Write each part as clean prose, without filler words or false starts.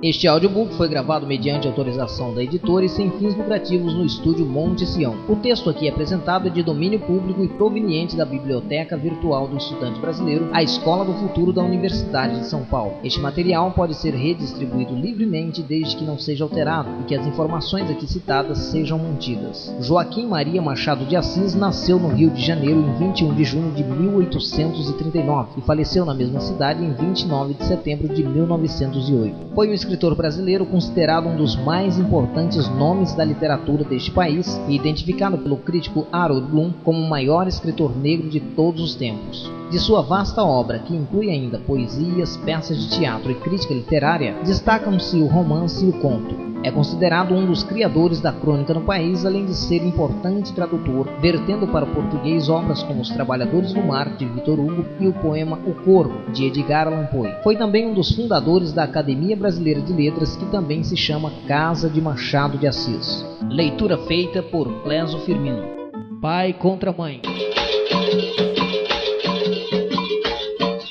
Este audiobook foi gravado mediante autorização da editora e sem fins lucrativos no estúdio Monte Sião. O texto aqui apresentado é de domínio público e proveniente da Biblioteca Virtual do Estudante Brasileiro, a Escola do Futuro da Universidade de São Paulo. Este material pode ser redistribuído livremente desde que não seja alterado e que as informações aqui citadas sejam mantidas. Joaquim Maria Machado de Assis nasceu no Rio de Janeiro em 21 de junho de 1839 e faleceu na mesma cidade em 29 de setembro de 1908. Foi um escritor brasileiro considerado um dos mais importantes nomes da literatura deste país e identificado pelo crítico Harold Bloom como o maior escritor negro de todos os tempos. De sua vasta obra, que inclui ainda poesias, peças de teatro e crítica literária, destacam-se o romance e o conto. É considerado um dos criadores da crônica no país, além de ser importante tradutor, vertendo para o português obras como Os Trabalhadores do Mar, de Victor Hugo, e o poema O Corvo, de Edgar Allan Poe. Foi também um dos fundadores da Academia Brasileira de Letras, que também se chama Casa de Machado de Assis. Leitura feita por Cléso Firmino. Pai contra mãe.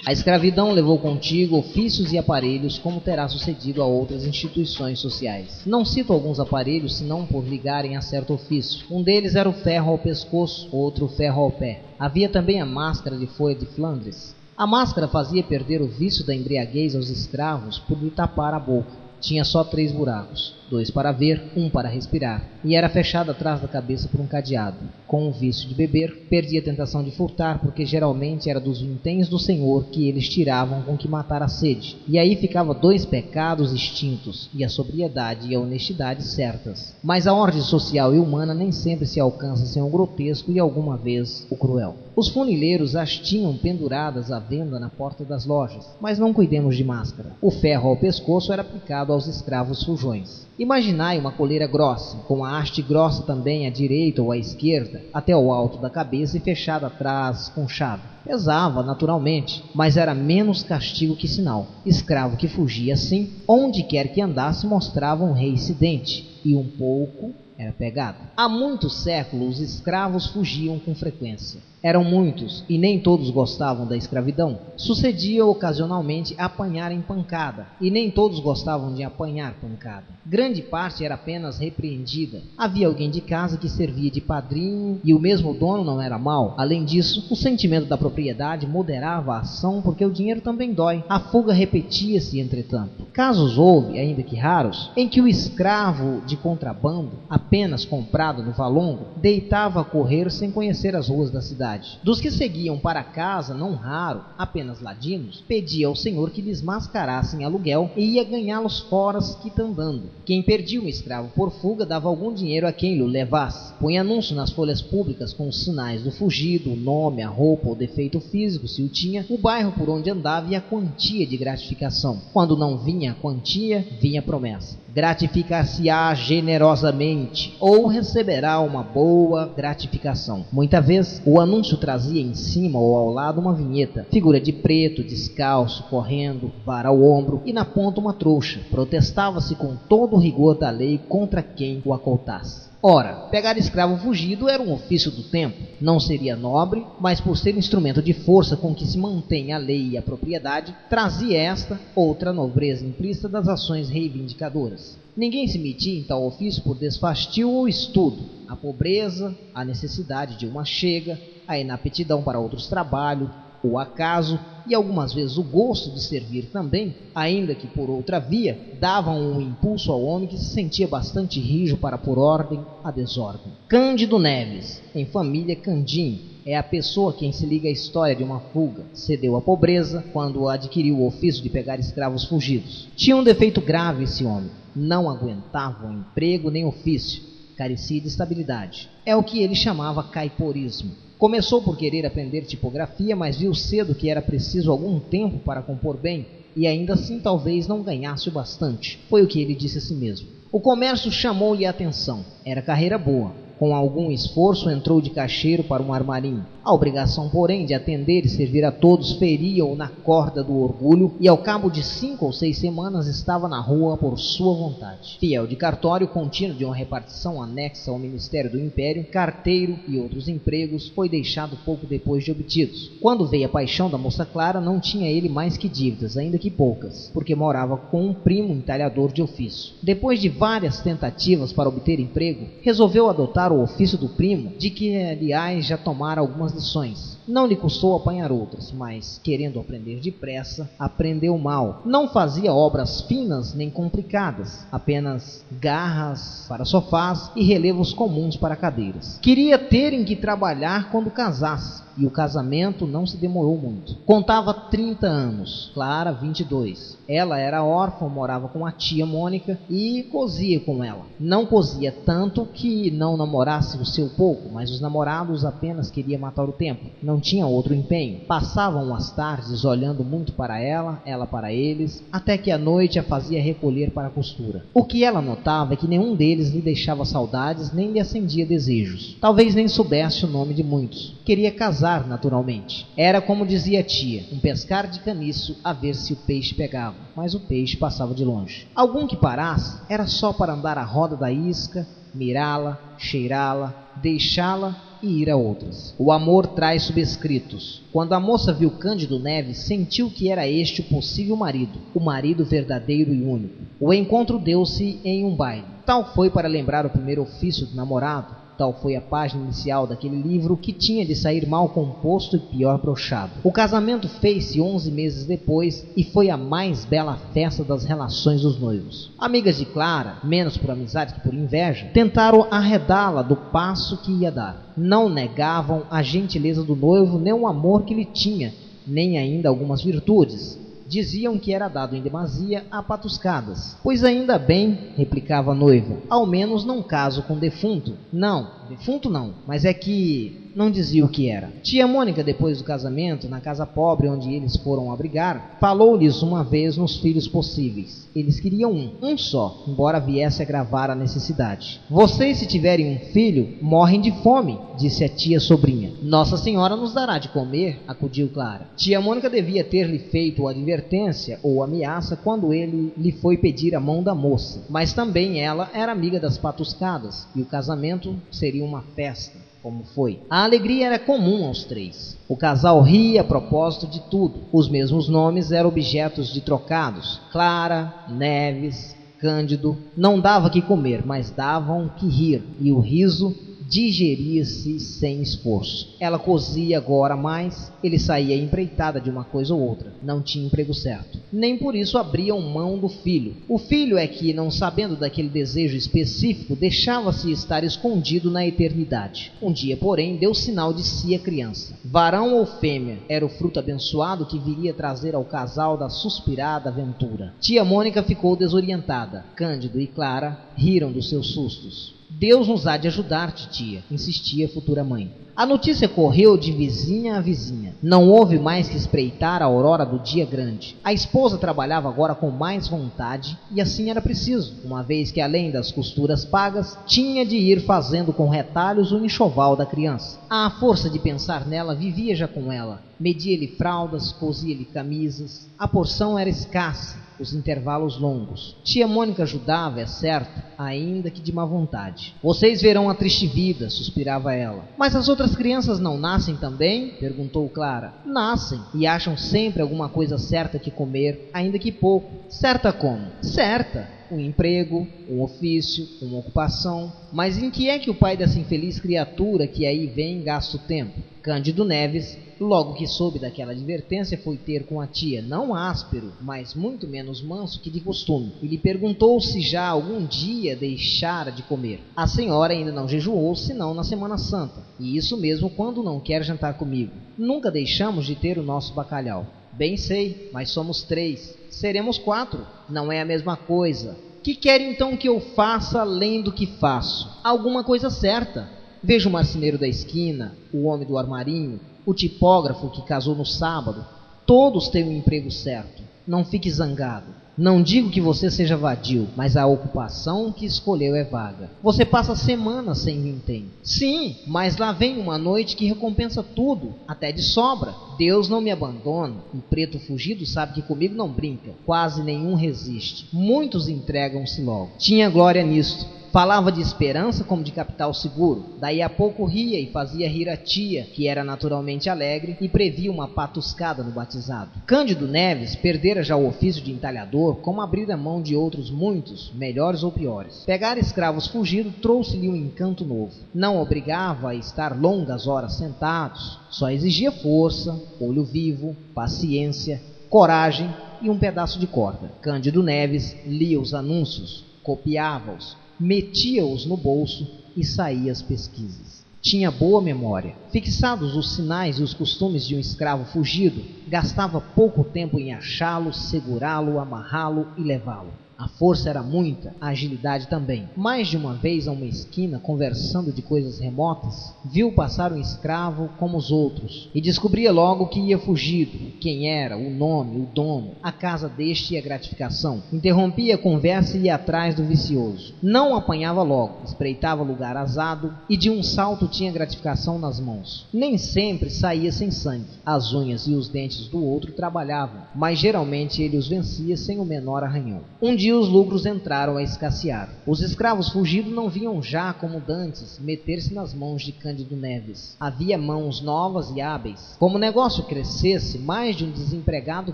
A escravidão levou contigo ofícios e aparelhos, como terá sucedido a outras instituições sociais. Não cito alguns aparelhos, senão por ligarem a certo ofício. Um deles era o ferro ao pescoço, outro o ferro ao pé. Havia também a máscara de folha de Flandres. A máscara fazia perder o vício da embriaguez aos escravos por lhe tapar a boca. Tinha só 3 buracos, 2 para ver, 1 para respirar, e era fechada atrás da cabeça por um cadeado. Com o vício de beber, perdia a tentação de furtar, porque geralmente era dos vinténs do Senhor que eles tiravam com que matar a sede. E aí ficava 2 pecados extintos, e a sobriedade e a honestidade certas. Mas a ordem social e humana nem sempre se alcança sem o grotesco e alguma vez o cruel. Os funileiros as tinham penduradas à venda na porta das lojas, mas não cuidemos de máscara. O ferro ao pescoço era aplicado aos escravos fujões. Imaginai uma coleira grossa, com a haste grossa também à direita ou à esquerda, até o alto da cabeça e fechada atrás com chave. Pesava, naturalmente, mas era menos castigo que sinal. Escravo que fugia assim, onde quer que andasse, mostrava um reincidente, e um pouco era pegado. Há muitos séculos, os escravos fugiam com frequência. Eram muitos, e nem todos gostavam da escravidão. Sucedia ocasionalmente apanharem pancada, e nem todos gostavam de apanhar pancada. Grande parte era apenas repreendida. Havia alguém de casa que servia de padrinho, e o mesmo dono não era mau. Além disso, o sentimento da propriedade moderava a ação, porque o dinheiro também dói. A fuga repetia-se, entretanto. Casos houve, ainda que raros, em que o escravo de contrabando, apenas comprado no valongo, deitava a correr sem conhecer as ruas da cidade. Dos que seguiam para casa, não raro, apenas ladinos, pedia ao senhor que lhes mascarassem aluguel e ia ganhá-los fora quitandando. Quem perdia um escravo por fuga dava algum dinheiro a quem lhe levasse. Punha anúncio nas folhas públicas com os sinais do fugido, o nome, a roupa ou defeito físico, se o tinha, o bairro por onde andava e a quantia de gratificação. Quando não vinha a quantia, vinha a promessa: gratificar-se-á generosamente, ou receberá uma boa gratificação. Muita vez, o anúncio trazia em cima ou ao lado uma vinheta, figura de preto, descalço, correndo, vara ao ombro, e na ponta uma trouxa. Protestava-se com todo o rigor da lei contra quem o acoltasse. Ora, pegar escravo fugido era um ofício do tempo. Não seria nobre, mas por ser instrumento de força com que se mantém a lei e a propriedade, trazia esta outra nobreza implícita das ações reivindicadoras. Ninguém se metia em tal ofício por desfastio ou estudo. A pobreza, a necessidade de uma chega, a inaptidão para outros trabalhos, o acaso e algumas vezes o gosto de servir também, ainda que por outra via, davam um impulso ao homem que se sentia bastante rijo para pôr ordem à desordem. Cândido Neves, em família Candim, é a pessoa quem se liga à história de uma fuga. Cedeu à pobreza quando adquiriu o ofício de pegar escravos fugidos. Tinha um defeito grave esse homem: não aguentava o emprego nem ofício, carecia de estabilidade. É o que ele chamava caiporismo. Começou por querer aprender tipografia, mas viu cedo que era preciso algum tempo para compor bem, e ainda assim talvez não ganhasse o bastante. Foi o que ele disse a si mesmo. O comércio chamou-lhe a atenção. Era carreira boa, Com algum esforço entrou de caixeiro para um armarinho. A obrigação, porém, de atender e servir a todos feria-o na corda do orgulho e ao cabo de 5 ou 6 semanas estava na rua por sua vontade. Fiel de cartório contínuo de uma repartição anexa ao Ministério do Império, carteiro e outros empregos, foi deixado pouco depois de obtidos. Quando veio a paixão da moça Clara, não tinha ele mais que dívidas, ainda que poucas, porque morava com um primo entalhador de ofício. Depois de várias tentativas para obter emprego, resolveu adotar o ofício do primo, de que, aliás, já tomara algumas lições. Não lhe custou apanhar outras, mas, querendo aprender depressa, aprendeu mal. Não fazia obras finas nem complicadas, apenas garras para sofás e relevos comuns para cadeiras. Queria ter em que trabalhar quando casasse, e o casamento não se demorou muito. Contava 30 anos, Clara 22. Ela era órfã, morava com a tia Mônica e cosia com ela. Não cosia tanto que não namorasse o seu pouco, mas os namorados apenas queria matar o tempo. Não tinha outro empenho. Passavam as tardes olhando muito para ela para eles, até que à noite a fazia recolher para a costura. O que ela notava é que nenhum deles lhe deixava saudades nem lhe acendia desejos. Talvez nem soubesse o nome de muitos. Queria casar naturalmente. Era, como dizia a tia, um pescar de caniço a ver se o peixe pegava, mas o peixe passava de longe. Algum que parasse era só para andar à roda da isca, mirá-la, cheirá-la, deixá-la e ir a outras. O amor traz subscritos. Quando a moça viu Cândido Neves, sentiu que era este o possível marido, o marido verdadeiro e único. O encontro deu-se em um baile. Tal foi para lembrar o primeiro ofício do namorado, tal foi a página inicial daquele livro que tinha de sair mal composto e pior brochado. O casamento fez-se 11 meses depois e foi a mais bela festa das relações dos noivos. Amigas de Clara, menos por amizade que por inveja, tentaram arredá-la do passo que ia dar. Não negavam a gentileza do noivo, nem o amor que lhe tinha, nem ainda algumas virtudes. Diziam que era dado em demasia a patuscadas. Pois ainda bem, replicava a noiva, ao menos não caso com defunto. Não, defunto não, mas é que não dizia o que era. Tia Mônica, depois do casamento, na casa pobre onde eles foram abrigar, falou-lhes uma vez nos filhos possíveis. Eles queriam um só, embora viesse a agravar a necessidade. Vocês, se tiverem um filho, morrem de fome, disse a tia sobrinha. Nossa Senhora nos dará de comer, acudiu Clara. Tia Mônica devia ter-lhe feito advertência ou ameaça quando ele lhe foi pedir a mão da moça, mas também ela era amiga das patuscadas, e o casamento seria uma festa, como foi. A alegria era comum aos três. O casal ria a propósito de tudo. Os mesmos nomes eram objetos de trocados. Clara, Neves, Cândido. Não dava que comer, mas davam que rir, e o riso digeria-se sem esforço. Ela cosia agora mais, ele saía empreitada de uma coisa ou outra, não tinha emprego certo. Nem por isso abriam mão do filho. O filho é que, não sabendo daquele desejo específico, deixava-se estar escondido na eternidade. Um dia, porém, deu sinal de si a criança. Varão ou fêmea, era o fruto abençoado que viria trazer ao casal da suspirada aventura. Tia Mônica ficou desorientada. Cândido e Clara riram dos seus sustos. Deus nos há de ajudar, titia, insistia a futura mãe. A notícia correu de vizinha a vizinha. Não houve mais que espreitar a aurora do dia grande. A esposa trabalhava agora com mais vontade, e assim era preciso, uma vez que, além das costuras pagas, tinha de ir fazendo com retalhos o enxoval da criança. À força de pensar nela, vivia já com ela. Media-lhe fraldas, cosia-lhe camisas. A porção era escassa, os intervalos longos. Tia Mônica ajudava, é certo, ainda que de má vontade. Vocês verão a triste vida, suspirava ela. Mas as outras crianças não nascem também? Perguntou Clara. Nascem, e acham sempre alguma coisa certa que comer, ainda que pouco. Certa como? Certa. Um emprego, um ofício, uma ocupação. Mas em que é que o pai dessa infeliz criatura que aí vem gasta o tempo? Cândido Neves, logo que soube daquela advertência, foi ter com a tia, não áspero, mas muito menos manso que de costume, e lhe perguntou se já algum dia deixara de comer. A senhora ainda não jejuou, senão na Semana Santa, e isso mesmo quando não quer jantar comigo. Nunca deixamos de ter o nosso bacalhau. Bem sei, mas somos 3. Seremos 4. Não é a mesma coisa. Que quer então que eu faça além do que faço? Alguma coisa certa. Veja o marceneiro da esquina, o homem do armarinho, o tipógrafo que casou no sábado. Todos têm um emprego certo. Não fique zangado. Não digo que você seja vadio, mas a ocupação que escolheu é vaga. Você passa semanas sem vintém. Sim, mas lá vem uma noite que recompensa tudo, até de sobra. Deus não me abandona. O preto fugido sabe que comigo não brinca. Quase nenhum resiste. Muitos entregam-se logo. Tinha glória nisto. Falava de esperança como de capital seguro. Daí a pouco ria e fazia rir a tia, que era naturalmente alegre, e previa uma patuscada no batizado. Cândido Neves perdera já o ofício de entalhador, como abrir a mão de outros muitos, melhores ou piores. Pegar escravos fugidos trouxe-lhe um encanto novo. Não obrigava a estar longas horas sentados, só exigia força, olho vivo, paciência, coragem e um pedaço de corda. Cândido Neves lia os anúncios, copiava-os, metia-os no bolso e saía às pesquisas. Tinha boa memória. Fixados os sinais e os costumes de um escravo fugido, gastava pouco tempo em achá-lo, segurá-lo, amarrá-lo e levá-lo. A força era muita, a agilidade também. Mais de uma vez, a uma esquina, conversando de coisas remotas, viu passar um escravo como os outros, e descobria logo que ia fugido, quem era, o nome, o dono, a casa deste e a gratificação. Interrompia a conversa e ia atrás do vicioso. Não o apanhava logo, espreitava lugar azado, e de um salto tinha gratificação nas mãos. Nem sempre saía sem sangue. As unhas e os dentes do outro trabalhavam, mas geralmente ele os vencia sem o menor arranhão. Um dia os lucros entraram a escassear. Os escravos fugidos não vinham já, como dantes, meter-se nas mãos de Cândido Neves. Havia mãos novas e hábeis. Como o negócio crescesse, mais de um desempregado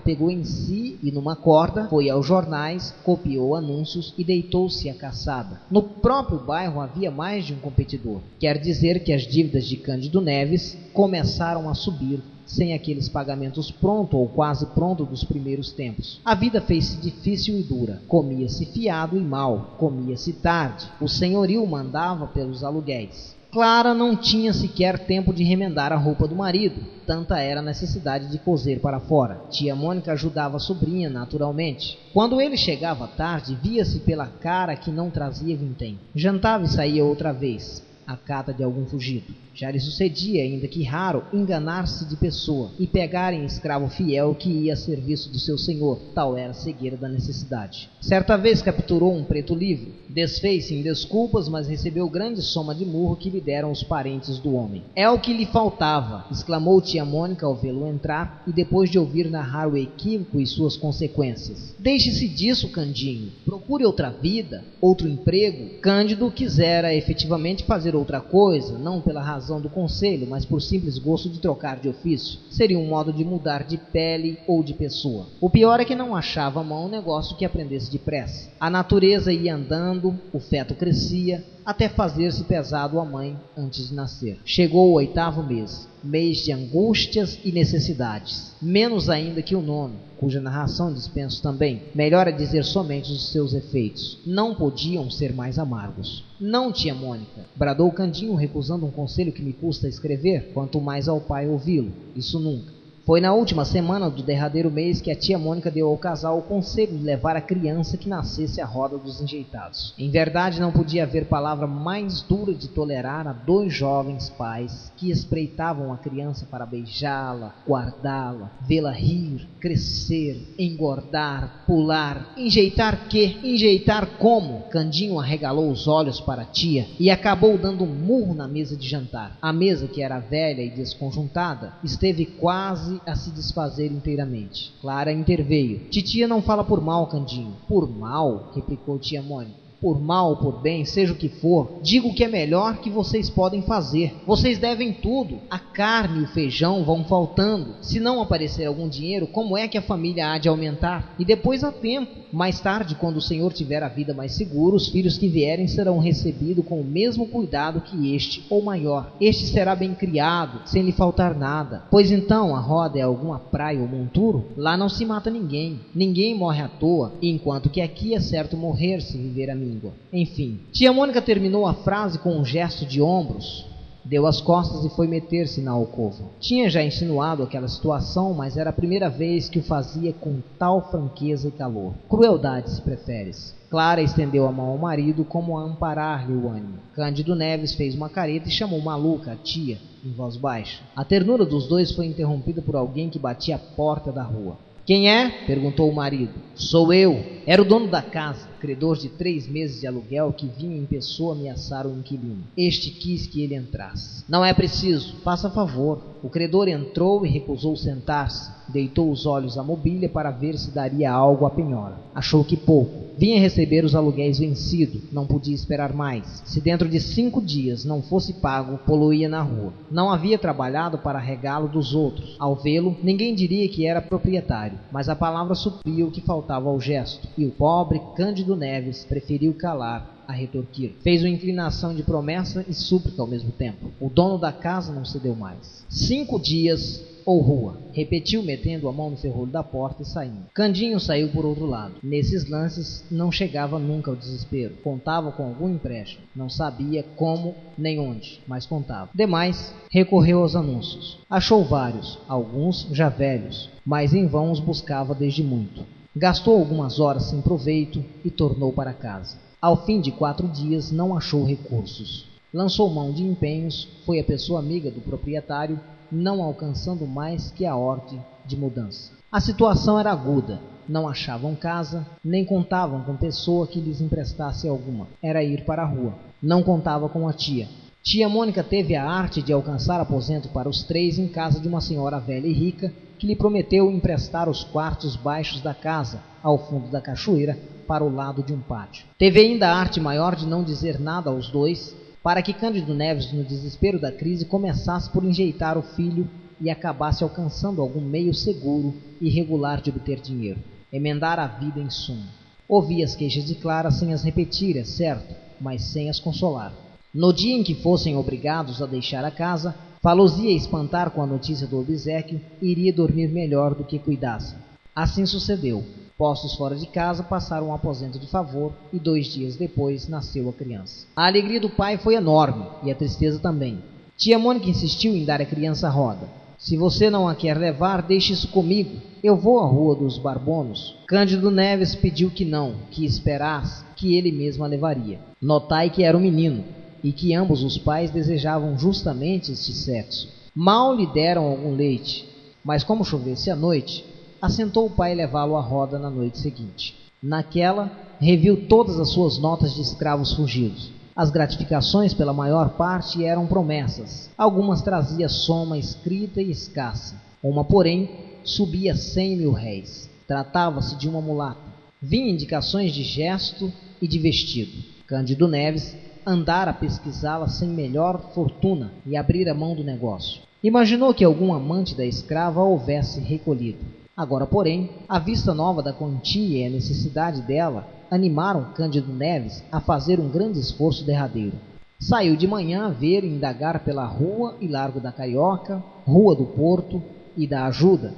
pegou em si e numa corda, foi aos jornais, copiou anúncios e deitou-se à caçada. No próprio bairro havia mais de um competidor. Quer dizer que as dívidas de Cândido Neves começaram a subir, sem aqueles pagamentos pronto ou quase pronto dos primeiros tempos. A vida fez-se difícil e dura. Comia-se fiado e mal, comia-se tarde. O senhorio mandava pelos aluguéis. Clara não tinha sequer tempo de remendar a roupa do marido, tanta era a necessidade de coser para fora. Tia Mônica ajudava a sobrinha, naturalmente. Quando ele chegava tarde, via-se pela cara que não trazia vintém. Jantava e saía outra vez, à cata de algum fugido. Já lhe sucedia, ainda que raro, enganar-se de pessoa e pegar em escravo fiel que ia a serviço do seu senhor. Tal era a cegueira da necessidade. Certa vez capturou um preto livre, desfez-se em desculpas, mas recebeu grande soma de murro que lhe deram os parentes do homem. É o que lhe faltava, exclamou tia Mônica ao vê-lo entrar e depois de ouvir narrar o equívoco e suas consequências. Deixe-se disso, Candinho. Procure outra vida, outro emprego. Cândido quisera efetivamente fazer outra coisa, não pela razão do conselho, mas por simples gosto de trocar de ofício. Seria um modo de mudar de pele ou de pessoa. O pior é que não achava à mão um negócio que aprendesse depressa. A natureza ia andando, o feto crescia, até fazer-se pesado a mãe antes de nascer. Chegou o 8º mês, mês de angústias e necessidades, menos ainda que o 9º, cuja narração dispenso também. Melhor é dizer somente os seus efeitos. Não podiam ser mais amargos. Não, tia Mônica, bradou Candinho, recusando um conselho que me custa escrever, quanto mais ao pai ouvi-lo. Isso nunca. Foi na última semana do derradeiro mês que a tia Mônica deu ao casal o conselho de levar a criança que nascesse à roda dos enjeitados. Em verdade, não podia haver palavra mais dura de tolerar a 2 jovens pais que espreitavam a criança para beijá-la, guardá-la, vê-la rir, crescer, engordar, pular. Enjeitar quê? Enjeitar como? Candinho arregalou os olhos para a tia e acabou dando um murro na mesa de jantar. A mesa, que era velha e desconjuntada, esteve quase a se desfazer inteiramente. Clara interveio. Titia não fala por mal, Candinho. Por mal? Replicou tia Mônica. Por mal ou por bem, seja o que for, digo que é melhor que vocês podem fazer. Vocês devem tudo. A carne e o feijão vão faltando. Se não aparecer algum dinheiro, como é que a família há de aumentar? E depois há tempo. Mais tarde, quando o Senhor tiver a vida mais segura, os filhos que vierem serão recebidos com o mesmo cuidado que este, ou maior. Este será bem criado, sem lhe faltar nada. Pois então, a roda é alguma praia ou monturo? Lá não se mata ninguém. Ninguém morre à toa, enquanto que aqui é certo morrer se viver a míngua. Enfim, tia Mônica terminou a frase com um gesto de ombros, deu as costas e foi meter-se na alcova. Tinha já insinuado aquela situação, mas era a primeira vez que o fazia com tal franqueza e calor. Crueldade, se preferes. Clara estendeu a mão ao marido como a amparar-lhe o ânimo. Cândido Neves fez uma careta e chamou maluca a tia, em voz baixa. A ternura dos dois foi interrompida por alguém que batia à porta da rua. Quem é? Perguntou o marido. Sou eu. Era o dono da casa, credor de 3 meses de aluguel, que vinha em pessoa ameaçar o inquilino. Este quis que ele entrasse. Não é preciso, faça favor. O credor entrou e recusou sentar-se. Deitou os olhos à mobília para ver se daria algo à penhora. Achou que pouco. Vinha receber os aluguéis vencidos, não podia esperar mais. Se dentro de 5 dias não fosse pago, poluía na rua. Não havia trabalhado para regalo dos outros. Ao vê-lo, ninguém diria que era proprietário, mas a palavra supria o que faltava ao gesto, e o pobre Cândido Neves preferiu calar a retorquir. Fez uma inclinação de promessa e súplica ao mesmo tempo. O dono da casa não cedeu mais. 5 dias ou rua, repetiu, metendo a mão no ferrolho da porta e saindo. Candinho saiu por outro lado. Nesses lances não chegava nunca ao desespero. Contava com algum empréstimo. Não sabia como nem onde, mas contava. Demais, recorreu aos anúncios. Achou vários, alguns já velhos, mas em vão os buscava desde muito. Gastou algumas horas sem proveito e tornou para casa. Ao fim de 4 dias não achou recursos. Lançou mão de empenhos, foi a pessoa amiga do proprietário, não alcançando mais que a ordem de mudança. A situação era aguda. Não achavam casa, nem contavam com pessoa que lhes emprestasse alguma. Era ir para a rua. Não contava com a tia. Tia Mônica teve a arte de alcançar aposento para os 3 em casa de uma senhora velha e rica, que lhe prometeu emprestar os quartos baixos da casa, ao fundo da cachoeira, para o lado de um pátio. Teve ainda a arte maior de não dizer nada aos 2, para que Cândido Neves, no desespero da crise, começasse por enjeitar o filho e acabasse alcançando algum meio seguro e regular de obter dinheiro. Emendar a vida em suma. Ouvia as queixas de Clara sem as repetir, é certo, mas sem as consolar. No dia em que fossem obrigados a deixar a casa, falou-se espantar com a notícia do obséquio e iria dormir melhor do que cuidassem. Assim sucedeu. Postos fora de casa, passaram um aposento de favor e 2 dias depois nasceu a criança. A alegria do pai foi enorme e a tristeza também. Tia Mônica insistiu em dar a criança a roda. Se você não a quer levar, deixe isso comigo. Eu vou à Rua dos Barbonos. Cândido Neves pediu que não, que esperasse, que ele mesmo a levaria. Notai que era um menino e que ambos os pais desejavam justamente este sexo. Mal lhe deram algum leite, mas como chovesse à noite, assentou o pai levá-lo à roda na noite seguinte. Naquela, reviu todas as suas notas de escravos fugidos. As gratificações, pela maior parte, eram promessas. Algumas trazia soma escrita e escassa. Uma, porém, subia 100.000 réis. Tratava-se de uma mulata. Vinha indicações de gesto e de vestido. Cândido Neves andara a pesquisá-la sem melhor fortuna e abrir a mão do negócio. Imaginou que algum amante da escrava a houvesse recolhido. Agora, porém, a vista nova da quantia e a necessidade dela animaram Cândido Neves a fazer um grande esforço derradeiro. Saiu de manhã a ver e indagar pela Rua e Largo da Carioca, Rua do Porto e da Ajuda,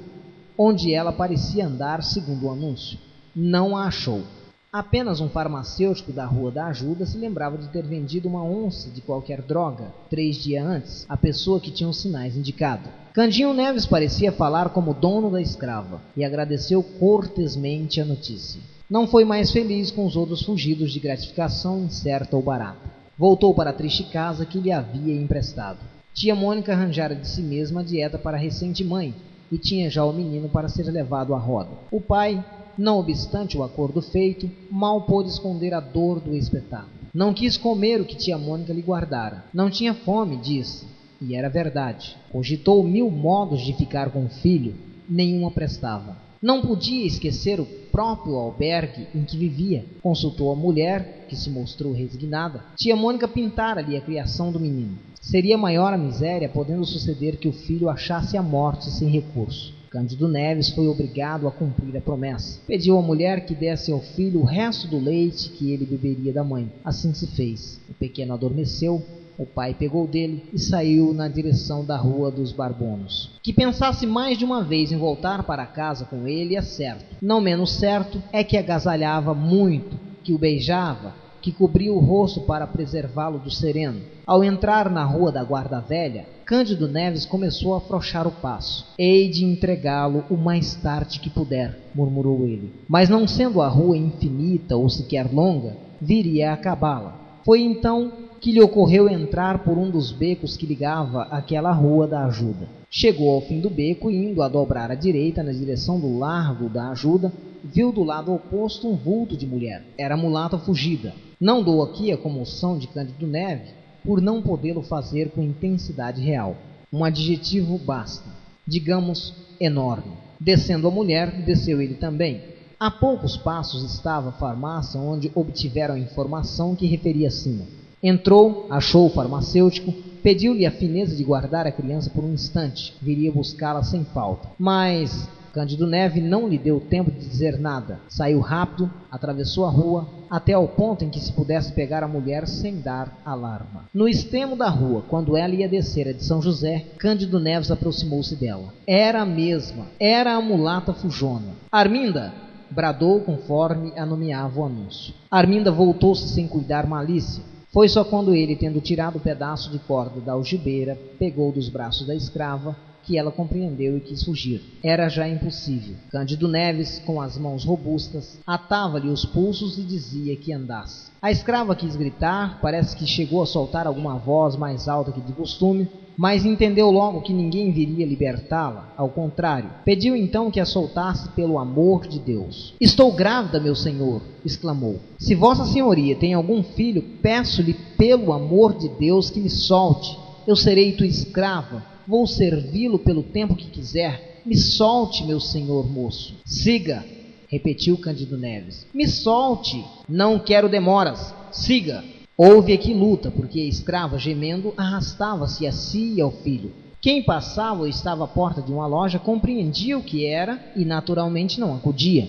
onde ela parecia andar segundo o anúncio. Não a achou. Apenas um farmacêutico da Rua da Ajuda se lembrava de ter vendido uma onça de qualquer droga 3 dias antes à pessoa que tinha os sinais indicado. Candinho Neves parecia falar como dono da escrava e agradeceu cortesmente a notícia. Não foi mais feliz com os outros fugidos de gratificação incerta ou barata. Voltou para a triste casa que lhe havia emprestado. Tia Mônica arranjara de si mesma a dieta para a recente mãe e tinha já o menino para ser levado à roda. O pai, não obstante o acordo feito, mal pôde esconder a dor do espetáculo. Não quis comer o que tia Mônica lhe guardara. Não tinha fome, disse, e era verdade. Cogitou 1000 modos de ficar com o filho, nenhuma prestava. Não podia esquecer o próprio albergue em que vivia. Consultou a mulher, que se mostrou resignada. Tia Mônica pintara-lhe a criação do menino. Seria maior a miséria, podendo suceder que o filho achasse a morte sem recurso. Cândido Neves foi obrigado a cumprir a promessa. Pediu à mulher que desse ao filho o resto do leite que ele beberia da mãe. Assim se fez. O pequeno adormeceu. O pai pegou dele e saiu na direção da Rua dos Barbonos. Que pensasse mais de uma vez em voltar para casa com ele é certo. Não menos certo é que agasalhava muito, que o beijava, que cobria o rosto para preservá-lo do sereno. Ao entrar na Rua da Guarda Velha, Cândido Neves começou a afrouxar o passo. Hei de entregá-lo o mais tarde que puder, murmurou ele. Mas não sendo a rua infinita ou sequer longa, viria a acabá-la. Foi então que lhe ocorreu entrar por um dos becos que ligava àquela Rua da Ajuda. Chegou ao fim do beco e, indo a dobrar à direita na direção do Largo da Ajuda, viu do lado oposto um vulto de mulher. Era a mulata fugida. Não dou aqui a comoção de Cândido Neves por não podê-lo fazer com intensidade real. Um adjetivo basta. Digamos, enorme. Descendo a mulher, desceu ele também. A poucos passos estava a farmácia onde obtiveram a informação que referi acima. Entrou, achou o farmacêutico, pediu-lhe a fineza de guardar a criança por um instante, viria buscá-la sem falta. Mas Cândido Neves não lhe deu tempo de dizer nada. Saiu rápido, atravessou a rua, até ao ponto em que se pudesse pegar a mulher sem dar alarma. No extremo da rua, quando ela ia descer a de São José, Cândido Neves aproximou-se dela. Era a mesma, era a mulata fujona. Arminda! Bradou conforme a nomeava o anúncio. Arminda voltou-se sem cuidar malícia. Foi só quando ele, tendo tirado o pedaço de corda da algibeira, pegou dos braços da escrava, que ela compreendeu e quis fugir. Era já impossível. Cândido Neves, com as mãos robustas, atava-lhe os pulsos e dizia que andasse. A escrava quis gritar, parece que chegou a soltar alguma voz mais alta que de costume, mas entendeu logo que ninguém viria libertá-la. Ao contrário, pediu então que a soltasse pelo amor de Deus. "Estou grávida, meu senhor!" exclamou. "Se vossa senhoria tem algum filho, peço-lhe pelo amor de Deus que me solte. Eu serei tua escrava, vou servi-lo pelo tempo que quiser. Me solte, meu senhor moço." "Siga!" repetiu Cândido Neves. "Me solte! Não quero demoras! Siga!" Houve aqui luta, porque a escrava, gemendo, arrastava-se a si e ao filho. Quem passava ou estava à porta de uma loja compreendia o que era e naturalmente não acudia.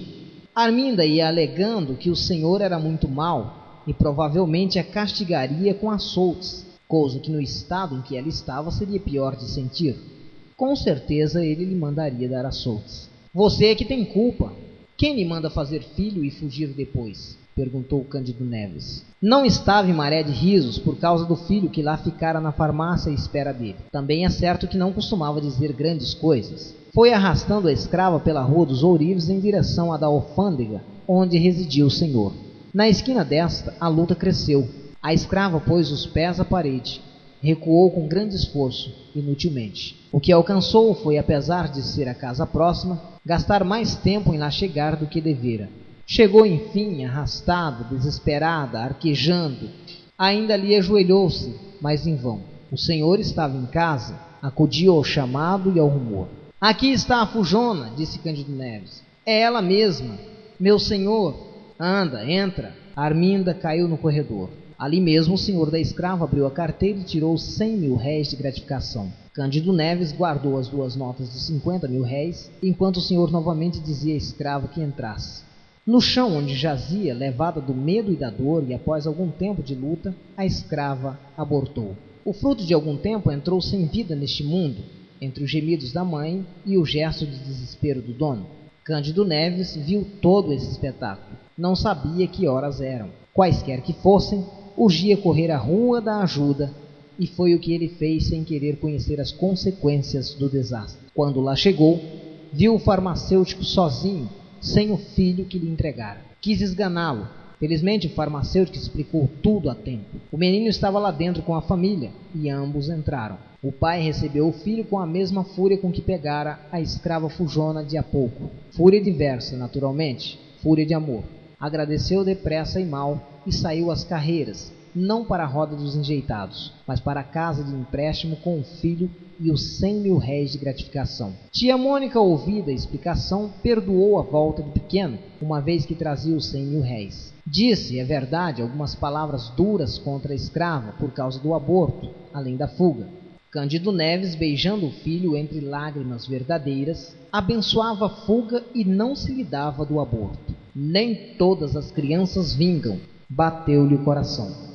Arminda ia alegando que o senhor era muito mau e provavelmente a castigaria com açoutes, coisa que no estado em que ela estava seria pior de sentir. Com certeza ele lhe mandaria dar açoutes. "Você é que tem culpa. Quem lhe manda fazer filho e fugir depois?" perguntou Cândido Neves. Não estava em maré de risos por causa do filho que lá ficara na farmácia à espera dele. Também é certo que não costumava dizer grandes coisas. Foi arrastando a escrava pela Rua dos Ourives em direção à da alfândega, onde residia o senhor. Na esquina desta, a luta cresceu. A escrava pôs os pés à parede. Recuou com grande esforço, inutilmente. O que alcançou foi, apesar de ser a casa próxima, gastar mais tempo em lá chegar do que devera. Chegou, enfim, arrastada, desesperada, arquejando. Ainda ali ajoelhou-se, mas em vão. O senhor estava em casa, acudiu ao chamado e ao rumor. "Aqui está a fujona", disse Cândido Neves. "É ela mesma. Meu senhor, anda, entra." A Arminda caiu no corredor. Ali mesmo o senhor da escrava abriu a carteira e tirou 100.000 réis de gratificação. Cândido Neves guardou as 2 notas de 50.000 réis, enquanto o senhor novamente dizia à escrava que entrasse. No chão onde jazia, levada do medo e da dor, e após algum tempo de luta, a escrava abortou. O fruto de algum tempo entrou sem vida neste mundo, entre os gemidos da mãe e o gesto de desespero do dono. Cândido Neves viu todo esse espetáculo. Não sabia que horas eram. Quaisquer que fossem, urgia correr à Rua da Ajuda, e foi o que ele fez sem querer conhecer as consequências do desastre. Quando lá chegou, viu o farmacêutico sozinho, sem o filho que lhe entregara. Quis esganá-lo. Felizmente o farmacêutico explicou tudo a tempo. O menino estava lá dentro com a família, e ambos entraram. O pai recebeu o filho com a mesma fúria com que pegara a escrava fujona de há pouco. Fúria diversa, naturalmente, fúria de amor. Agradeceu depressa e mal, e saiu às carreiras, não para a roda dos enjeitados, mas para a casa de empréstimo com o filho e os 100.000 réis de gratificação. Tia Mônica, ouvida a explicação, perdoou a volta do pequeno, uma vez que trazia os 100.000 réis. Disse, é verdade, algumas palavras duras contra a escrava por causa do aborto, além da fuga. Cândido Neves, beijando o filho entre lágrimas verdadeiras, abençoava a fuga e não se lhe dava do aborto. Nem todas as crianças vingam, bateu-lhe o coração.